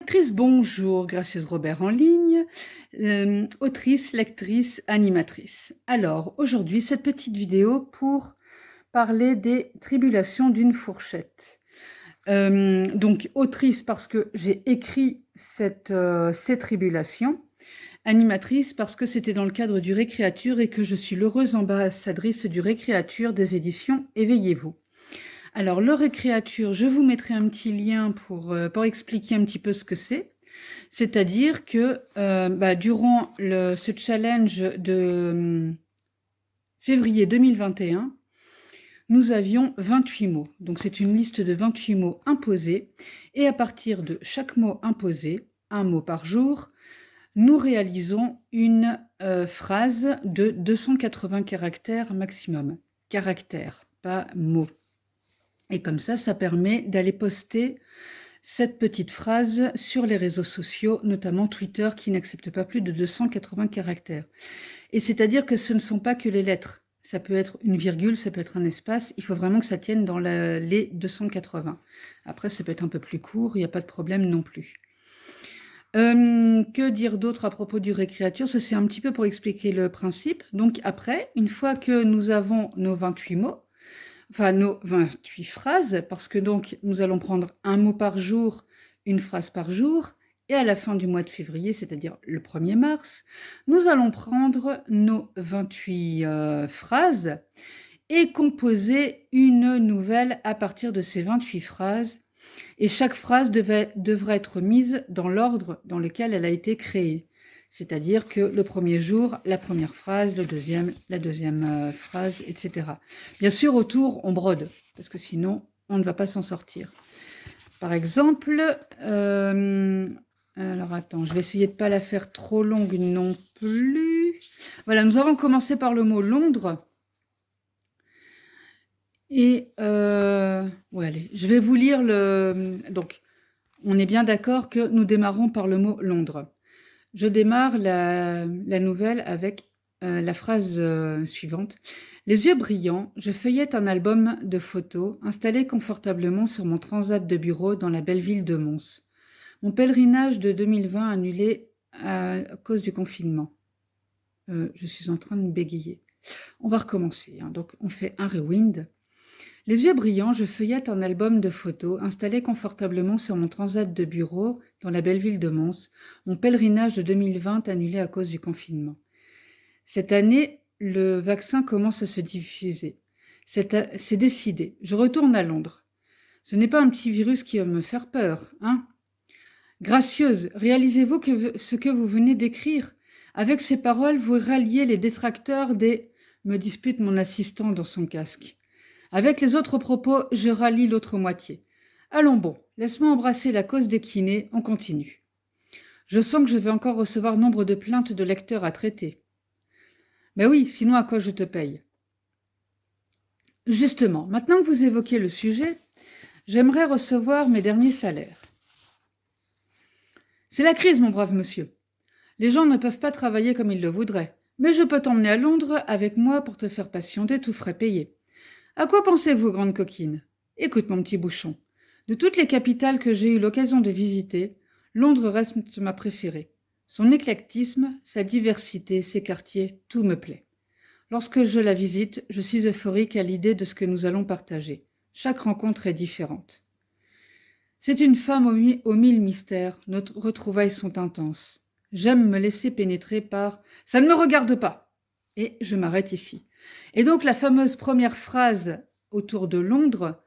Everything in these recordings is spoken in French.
Actrice, bonjour, Gracieuse Robert en ligne, autrice, lectrice, animatrice. Alors, aujourd'hui, cette petite vidéo pour parler des tribulations d'une fourchette. Donc, autrice parce que j'ai écrit ces tribulations, animatrice parce que c'était dans le cadre du Récréature et que je suis l'heureuse ambassadrice du Récréature des éditions Éveillez-vous. Alors, le Récréature, je vous mettrai un petit lien pour expliquer un petit peu ce que c'est. C'est-à-dire que durant ce challenge de février 2021, nous avions 28 mots. Donc c'est une liste de 28 mots imposés. Et à partir de chaque mot imposé, un mot par jour, nous réalisons une phrase de 280 caractères maximum. Caractères, pas mots. Et comme ça permet d'aller poster cette petite phrase sur les réseaux sociaux, notamment Twitter, qui n'accepte pas plus de 280 caractères. Et c'est-à-dire que ce ne sont pas que les lettres. Ça peut être une virgule, ça peut être un espace. Il faut vraiment que ça tienne dans les 280. Après, ça peut être un peu plus court, il n'y a pas de problème non plus. Que dire d'autre à propos du Récréature? Ça, c'est un petit peu pour expliquer le principe. Donc après, une fois que nous avons nos 28 mots, enfin nos 28 phrases, parce que donc nous allons prendre un mot par jour, une phrase par jour, et à la fin du mois de février, c'est-à-dire le 1er mars, nous allons prendre nos 28 phrases et composer une nouvelle à partir de ces 28 phrases. Et chaque phrase devrait être mise dans l'ordre dans lequel elle a été créée. C'est-à-dire que le premier jour, la première phrase, le deuxième, la deuxième phrase, etc. Bien sûr, autour, on brode, parce que sinon, on ne va pas s'en sortir. Par exemple, alors attends, je vais essayer de ne pas la faire trop longue non plus. Voilà, nous avons commencé par le mot Londres. Et, ouais, allez, je vais vous lire le... Donc, on est bien d'accord que nous démarrons par le mot Londres. Je démarre la nouvelle avec la phrase suivante. Les yeux brillants, je feuillette un album de photos installé confortablement sur mon transat de bureau dans la belle ville de Mons. Mon pèlerinage de 2020 annulé à cause du confinement. Je suis en train de bégayer. On va recommencer. Donc, on fait un rewind. Les yeux brillants, je feuillette un album de photos installé confortablement sur mon transat de bureau dans la belle ville de Mons, mon pèlerinage de 2020 annulé à cause du confinement. Cette année, le vaccin commence à se diffuser. C'est décidé, je retourne à Londres. Ce n'est pas un petit virus qui va me faire peur, hein? Gracieuse, réalisez-vous ce que vous venez d'écrire? Avec ces paroles, vous ralliez les détracteurs des... me dispute mon assistant dans son casque. Avec les autres propos, je rallie l'autre moitié. Allons bon, laisse-moi embrasser la cause des kinés, on continue. Je sens que je vais encore recevoir nombre de plaintes de lecteurs à traiter. Mais oui, sinon à quoi je te paye? Justement, maintenant que vous évoquez le sujet, j'aimerais recevoir mes derniers salaires. C'est la crise, mon brave monsieur. Les gens ne peuvent pas travailler comme ils le voudraient, mais je peux t'emmener à Londres avec moi pour te faire patienter, tout frais payé. À quoi pensez-vous, grande coquine? Écoute, mon petit bouchon. De toutes les capitales que j'ai eu l'occasion de visiter, Londres reste ma préférée. Son éclectisme, sa diversité, ses quartiers, tout me plaît. Lorsque je la visite, je suis euphorique à l'idée de ce que nous allons partager. Chaque rencontre est différente. C'est une femme aux mille mystères, nos retrouvailles sont intenses. J'aime me laisser pénétrer par « ça ne me regarde pas !» et je m'arrête ici. Et donc la fameuse première phrase autour de Londres,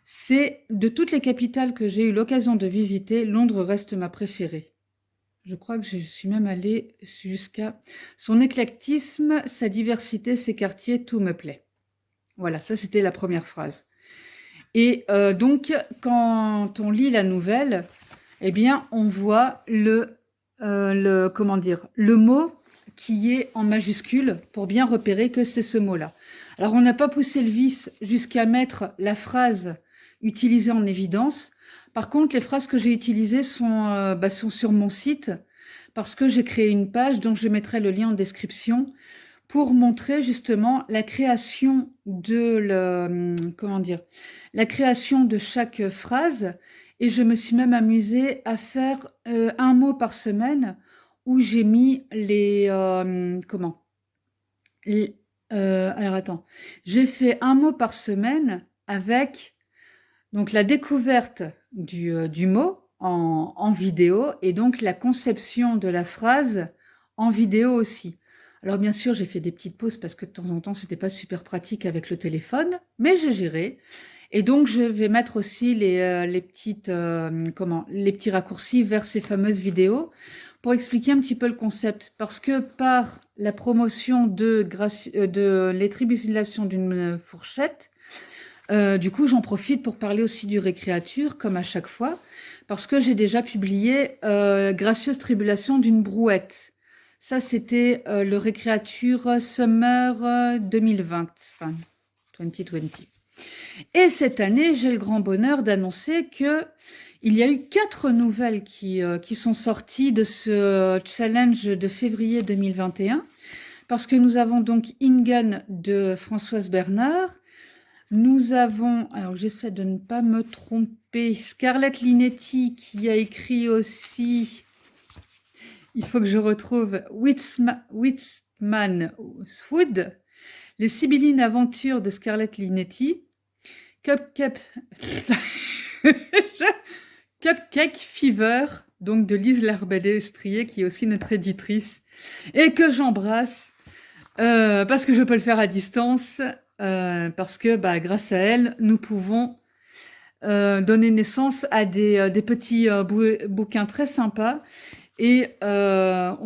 c'est « de toutes les capitales que j'ai eu l'occasion de visiter, Londres reste ma préférée ». Je crois que je suis même allée jusqu'à « son éclectisme, sa diversité, ses quartiers, tout me plaît ». Voilà, ça c'était la première phrase. Et donc, quand on lit la nouvelle, eh bien, on voit le mot qui est en majuscule pour bien repérer que c'est ce mot-là. Alors, on n'a pas poussé le vice jusqu'à mettre la phrase utilisée en évidence. Par contre, les phrases que j'ai utilisées sont sur mon site parce que j'ai créé une page dont je mettrai le lien en description pour montrer justement la création de la création de chaque phrase Et je me suis même amusée à faire un mot par semaine où j'ai mis les... comment alors attends, j'ai fait un mot par semaine avec donc la découverte du mot en vidéo et donc la conception de la phrase en vidéo aussi. Alors bien sûr, j'ai fait des petites pauses parce que de temps en temps, c'était pas super pratique avec le téléphone, mais j'ai géré. Et donc, je vais mettre aussi les petites, les petits raccourcis vers ces fameuses vidéos pour expliquer un petit peu le concept. Parce que par la promotion de l'étribulation d'une fourchette, du coup, j'en profite pour parler aussi du récréature, comme à chaque fois, parce que j'ai déjà publié Gracieuse tribulation d'une brouette. Ça, c'était le récréature Summer 2020, enfin 2020. Et cette année, j'ai le grand bonheur d'annoncer que il y a eu 4 nouvelles qui sont sorties de ce challenge de février 2021, parce que nous avons donc Ingen de Françoise Bernard, nous avons, alors j'essaie de ne pas me tromper, Scarlett Linetti qui a écrit aussi, il faut que je retrouve, Whitman Wood, Les Sibyllines Aventures de Scarlett Linetti, Cupcake Fever, donc de Lise Larbadé-Estrier, qui est aussi notre éditrice, et que j'embrasse, parce que je peux le faire à distance, parce que grâce à elle, nous pouvons donner naissance à des petits bouquins très sympas. Et à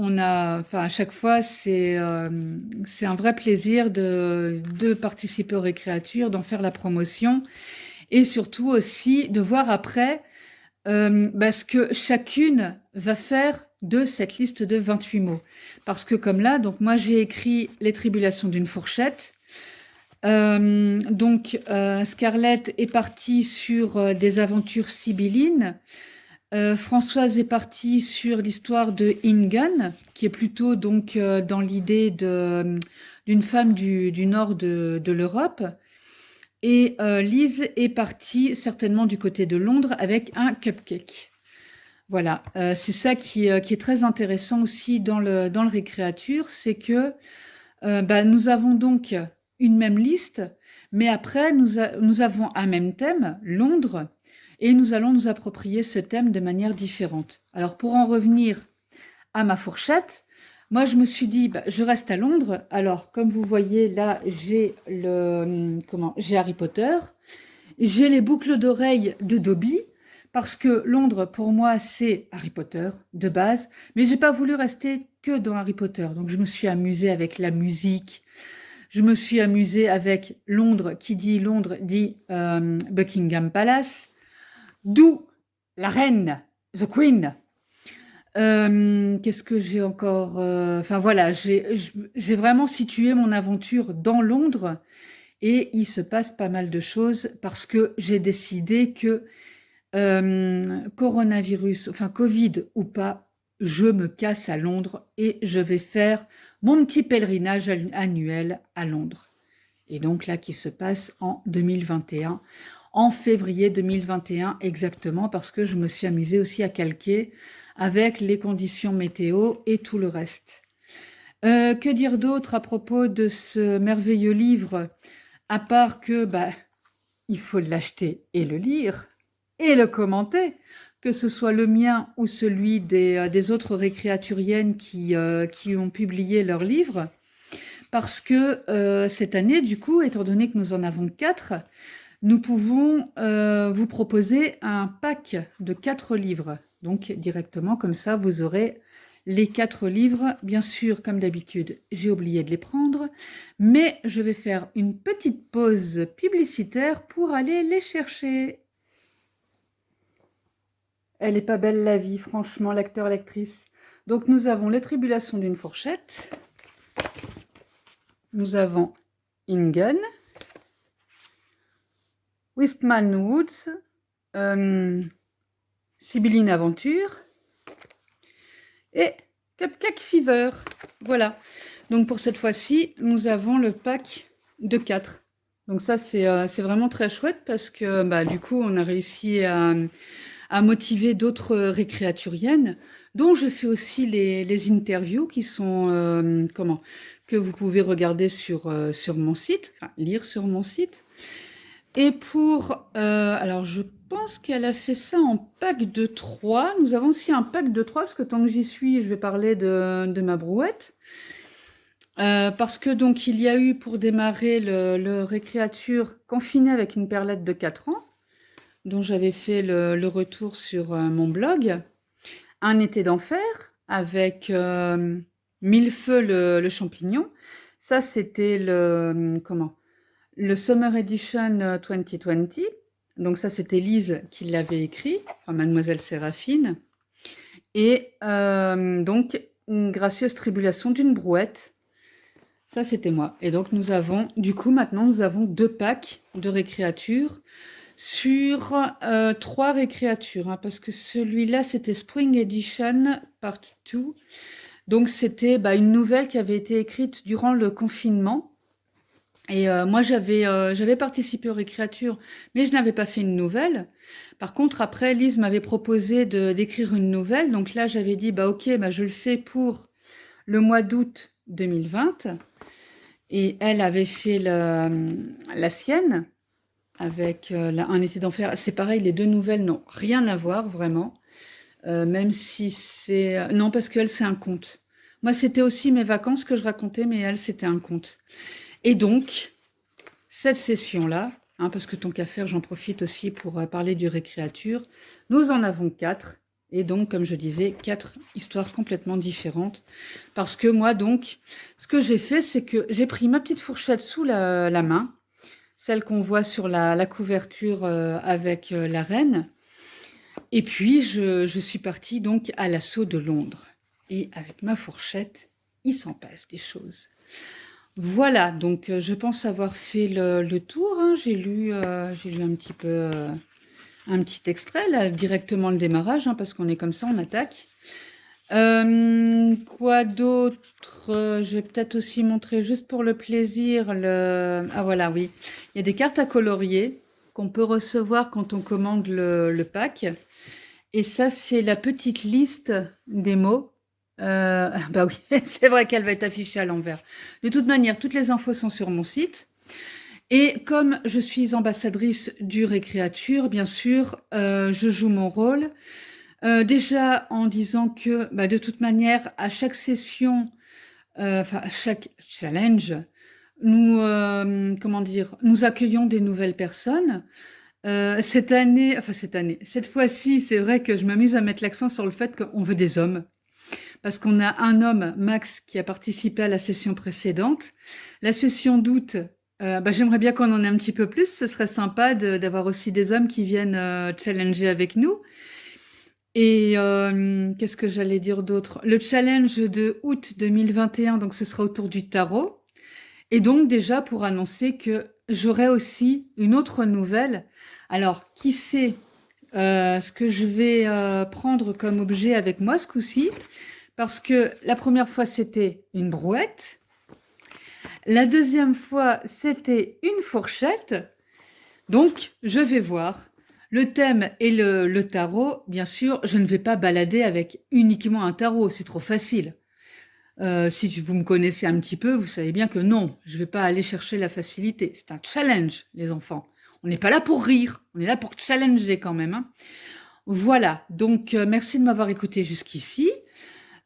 chaque fois, c'est un vrai plaisir de participer aux récréatures, d'en faire la promotion, et surtout aussi de voir après ce que chacune va faire de cette liste de 28 mots. Parce que comme là, donc moi j'ai écrit Les tribulations d'une fourchette. Scarlett est partie sur des aventures sibyllines. Françoise est partie sur l'histoire de Ingen, qui est plutôt donc dans l'idée d'une femme du nord de l'Europe. Et Lise est partie certainement du côté de Londres avec un cupcake. Voilà, c'est ça qui est très intéressant aussi dans le récréature, c'est que nous avons donc une même liste, mais après nous avons un même thème, Londres, et nous allons nous approprier ce thème de manière différente. Alors pour en revenir à ma fourchette, moi je me suis dit, je reste à Londres. Alors comme vous voyez là, j'ai Harry Potter, j'ai les boucles d'oreilles de Dobby, parce que Londres pour moi c'est Harry Potter de base, mais j'ai pas voulu rester que dans Harry Potter. Donc je me suis amusée avec la musique, je me suis amusée avec Londres, qui dit Londres dit Buckingham Palace, d'où la reine, the Queen. Qu'est-ce que j'ai encore Enfin voilà, j'ai vraiment situé mon aventure dans Londres et il se passe pas mal de choses parce que j'ai décidé que coronavirus, enfin Covid ou pas, je me casse à Londres et je vais faire mon petit pèlerinage annuel à Londres. Et donc là, qui se passe en 2021, en février 2021 exactement, parce que je me suis amusée aussi à calquer avec les conditions météo et tout le reste. Que dire d'autre à propos de ce merveilleux livre, à part que il faut l'acheter et le lire et le commenter, que ce soit le mien ou celui des autres récréaturiennes qui ont publié leurs livres, parce que cette année, du coup, étant donné que nous en avons 4, nous pouvons vous proposer un pack de 4 livres. Donc directement, comme ça, vous aurez les 4 livres. Bien sûr, comme d'habitude, j'ai oublié de les prendre, mais je vais faire une petite pause publicitaire pour aller les chercher. Elle est pas belle la vie, franchement, l'acteur, l'actrice. Donc nous avons Les tribulations d'une fourchette. Nous avons Ingen, Wistman Woods, Sibylline Aventure et Cupcake Fever. Voilà. Donc pour cette fois-ci, nous avons le pack de 4. Donc ça, c'est vraiment très chouette parce que du coup, on a réussi à à motiver d'autres récréaturiennes, dont je fais aussi les interviews qui sont, que vous pouvez regarder sur mon site, enfin, lire sur mon site. Et alors je pense qu'elle a fait ça en pack de 3. Nous avons aussi un pack de 3, parce que tant que j'y suis, je vais parler de ma brouette. Parce que donc il y a eu pour démarrer le récréature confiné avec une perlette de 4 ans, dont j'avais fait le retour sur mon blog. Un été d'enfer avec Millefeu le champignon. Ça, c'était le Summer Edition 2020. Donc ça, c'était Lise qui l'avait écrit, enfin Mademoiselle Séraphine. Et donc, une gracieuse tribulation d'une brouette. Ça, c'était moi. Et donc, maintenant, nous avons 2 packs de récréatures sur 3 récréatures, hein, parce que celui-là, c'était Spring Edition Part 2. Donc, c'était une nouvelle qui avait été écrite durant le confinement. Et moi, j'avais participé aux récréatures, mais je n'avais pas fait une nouvelle. Par contre, après, Lise m'avait proposé d'écrire une nouvelle. Donc là, j'avais dit, ok, je le fais pour le mois d'août 2020. Et elle avait fait la sienne avec un été d'enfer. C'est pareil, les 2 nouvelles n'ont rien à voir, vraiment. Même si c'est... Non, parce qu'elle, c'est un conte. Moi, c'était aussi mes vacances que je racontais, mais elle, c'était un conte. Et donc, cette session-là, hein, parce que tant qu'à faire, j'en profite aussi pour parler du récréature, nous en avons 4. Et donc, comme je disais, 4 histoires complètement différentes. Parce que moi, donc, ce que j'ai fait, c'est que j'ai pris ma petite fourchette sous la main, celle qu'on voit sur la couverture avec la reine. Et puis, je suis partie donc à l'assaut de Londres. Et avec ma fourchette, il s'en passe des choses. Voilà, donc je pense avoir fait le tour, hein. J'ai lu un petit peu, un petit extrait, là, directement le démarrage, hein, parce qu'on est comme ça, on attaque. Quoi d'autre? Je vais peut-être aussi montrer, juste pour le plaisir, Ah voilà, oui. Il y a des cartes à colorier qu'on peut recevoir quand on commande le pack. Et ça, c'est la petite liste des mots. Bah oui, c'est vrai qu'elle va être affichée à l'envers. De toute manière, toutes les infos sont sur mon site. Et comme je suis ambassadrice du Récréature, bien sûr, je joue mon rôle. Déjà en disant que, de toute manière, à chaque session, à chaque challenge, nous, nous accueillons des nouvelles personnes. Cette fois-ci, c'est vrai que je m'amuse à mettre l'accent sur le fait qu'on veut des hommes. Parce qu'on a un homme, Max, qui a participé à la session précédente. La session d'août, j'aimerais bien qu'on en ait un petit peu plus. Ce serait sympa d'avoir aussi des hommes qui viennent challenger avec nous. Et qu'est-ce que j'allais dire d'autre? Le challenge de août 2021, donc ce sera autour du tarot. Et donc déjà pour annoncer que j'aurai aussi une autre nouvelle. Alors, qui sait ce que je vais prendre comme objet avec moi ce coup-ci? Parce que la première fois, c'était une brouette. La deuxième fois, c'était une fourchette. Donc, je vais voir. Le thème est le tarot. Bien sûr, je ne vais pas balader avec uniquement un tarot, c'est trop facile. Si vous me connaissez un petit peu, vous savez bien que non, je ne vais pas aller chercher la facilité. C'est un challenge, les enfants. On n'est pas là pour rire, on est là pour challenger quand même, hein. Voilà, donc merci de m'avoir écouté jusqu'ici.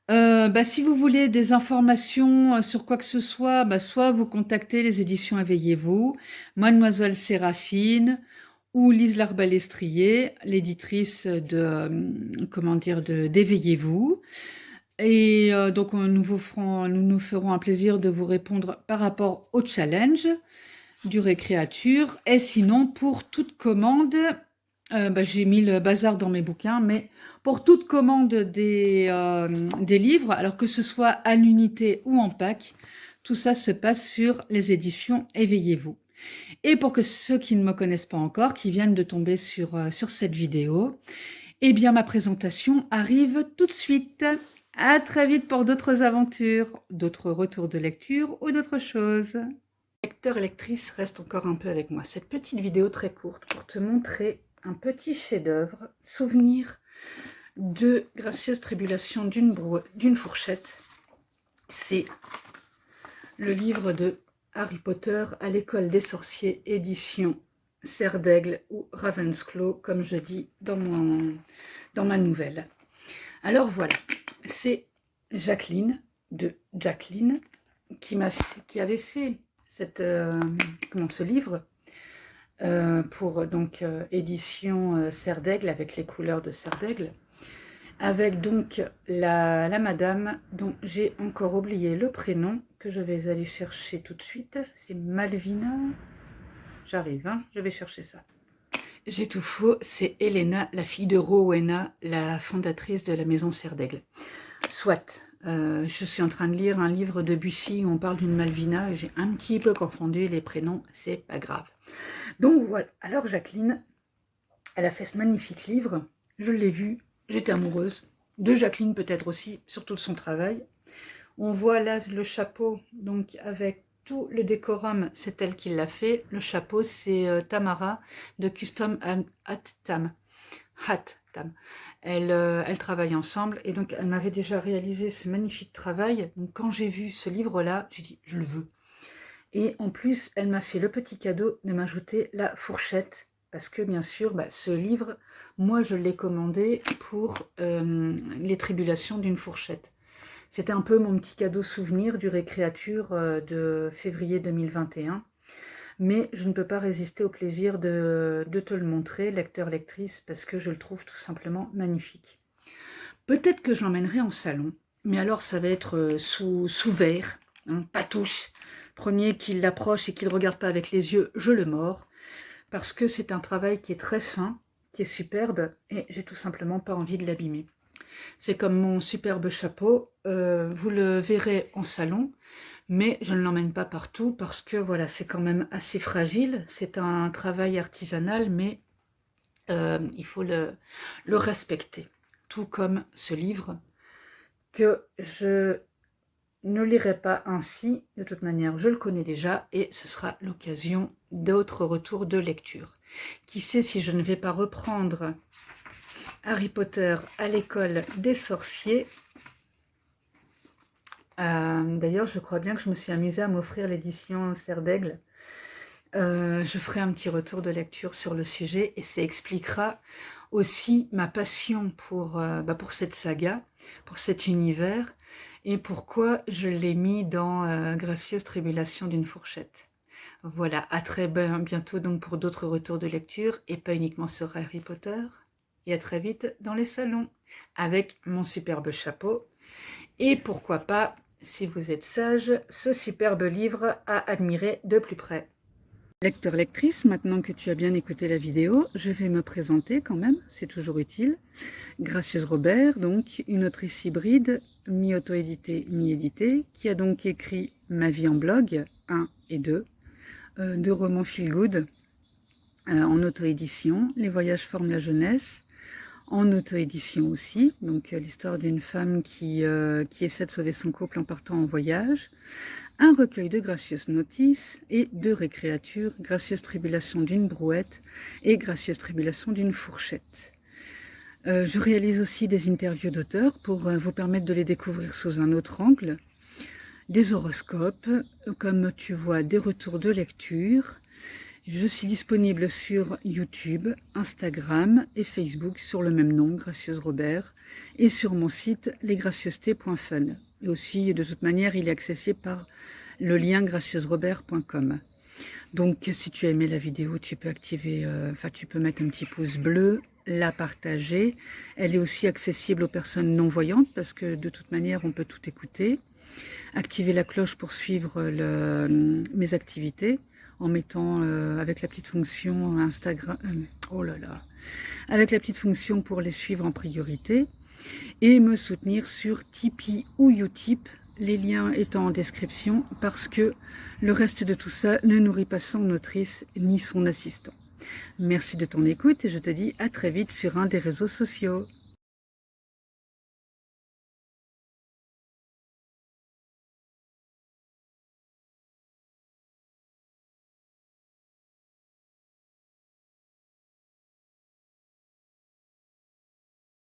Si vous voulez des informations sur quoi que ce soit, soit vous contactez les éditions Éveillez-vous, Mademoiselle Séraphine ou Lise Larbalestrier, l'éditrice d'Éveillez-vous. Et donc nous nous ferons un plaisir de vous répondre par rapport au challenge du Récréature. Et sinon, pour toute commande, j'ai mis le bazar dans mes bouquins, mais pour toute commande des livres, alors que ce soit à l'unité ou en pack, tout ça se passe sur les éditions Éveillez-vous. Et pour que ceux qui ne me connaissent pas encore, qui viennent de tomber sur cette vidéo, eh bien ma présentation arrive tout de suite. À très vite pour d'autres aventures, d'autres retours de lecture ou d'autres choses. Lecteur et lectrice, reste encore un peu avec moi. Cette petite vidéo très courte pour te montrer un petit chef-d'œuvre, souvenir de gracieuse tribulation d'une fourchette. C'est le livre de Harry Potter à l'école des sorciers, édition Serre d'Aigle ou Ravensclaw, comme je dis dans ma nouvelle. Alors voilà, c'est Jacqueline, de Jacqueline, qui avait fait ce livre pour donc édition Serre d'Aigle, avec les couleurs de Serre d'Aigle, avec donc la madame dont j'ai encore oublié le prénom, que je vais aller chercher tout de suite. C'est Malvina. J'arrive, hein, je vais chercher ça. J'ai tout faux, c'est Helena, la fille de Rowena, la fondatrice de la maison Serre d'Aigle. Soit, je suis en train de lire un livre de Bussy où on parle d'une Malvina et j'ai un petit peu confondu les prénoms, c'est pas grave. Donc voilà, alors Jacqueline, elle a fait ce magnifique livre, je l'ai vu, j'étais amoureuse de Jacqueline peut-être aussi, surtout de son travail. On voit là le chapeau, donc avec tout le décorum, c'est elle qui l'a fait. Le chapeau, c'est Tamara de Custom Hat Tam. Elle travaille ensemble et donc elle m'avait déjà réalisé ce magnifique travail. Donc quand j'ai vu ce livre-là, j'ai dit je le veux. Et en plus, elle m'a fait le petit cadeau de m'ajouter la fourchette. Parce que bien sûr, ce livre, moi je l'ai commandé pour les tribulations d'une fourchette. C'était un peu mon petit cadeau souvenir du Récréature de février 2021. Mais je ne peux pas résister au plaisir de te le montrer, lecteur-lectrice, parce que je le trouve tout simplement magnifique. Peut-être que je l'emmènerai en salon, mais alors ça va être sous verre, hein, pas touche. Premier qu'il l'approche et qu'il ne regarde pas avec les yeux, je le mords, parce que c'est un travail qui est très fin, qui est superbe, et j'ai tout simplement pas envie de l'abîmer. C'est comme mon superbe chapeau, vous le verrez en salon, mais je ne l'emmène pas partout parce que voilà, c'est quand même assez fragile. C'est un travail artisanal, mais il faut le respecter. Tout comme ce livre que je ne lirai pas ainsi. De toute manière, je le connais déjà et ce sera l'occasion d'autres retours de lecture. Qui sait si je ne vais pas reprendre Harry Potter à l'école des sorciers. D'ailleurs, je crois bien que je me suis amusée à m'offrir l'édition Serre d'Aigle. Je ferai un petit retour de lecture sur le sujet et ça expliquera aussi ma passion pour cette saga, pour cet univers et pourquoi je l'ai mis dans Gracieuse tribulation d'une fourchette. Voilà, à très bientôt donc pour d'autres retours de lecture et pas uniquement sur Harry Potter. Et à très vite dans les salons avec mon superbe chapeau et pourquoi pas, si vous êtes sage, ce superbe livre à admirer de plus près. Lecteur, lectrice, maintenant que tu as bien écouté la vidéo, je vais me présenter quand même, c'est toujours utile. Gracieuse Robert, donc une autrice hybride, mi-auto-éditée, mi-éditée, qui a donc écrit Ma vie en blog 1 et 2, deux romans feel good en auto-édition, Les voyages forment la jeunesse, en auto-édition aussi, donc l'histoire d'une femme qui essaie de sauver son couple en partant en voyage, un recueil de gracieuses notices et deux récréatures, Gracieuse tribulation d'une brouette et Gracieuse tribulation d'une fourchette. Je réalise aussi des interviews d'auteurs pour vous permettre de les découvrir sous un autre angle, des horoscopes, comme tu vois, des retours de lecture. Je suis disponible sur YouTube, Instagram et Facebook sur le même nom, Gracieuse Robert, et sur mon site lesgracieusetés.fun. Et aussi, de toute manière, il est accessible par le lien gracieusrobert.com. Donc, si tu as aimé la vidéo, tu peux tu peux mettre un petit pouce bleu, la partager. Elle est aussi accessible aux personnes non-voyantes parce que de toute manière, on peut tout écouter. Activer la cloche pour suivre mes activités en mettant avec la petite fonction Instagram, avec la petite fonction pour les suivre en priorité et me soutenir sur Tipeee ou Utip, les liens étant en description parce que le reste de tout ça ne nourrit pas son autrice ni son assistant. Merci de ton écoute et je te dis à très vite sur un des réseaux sociaux.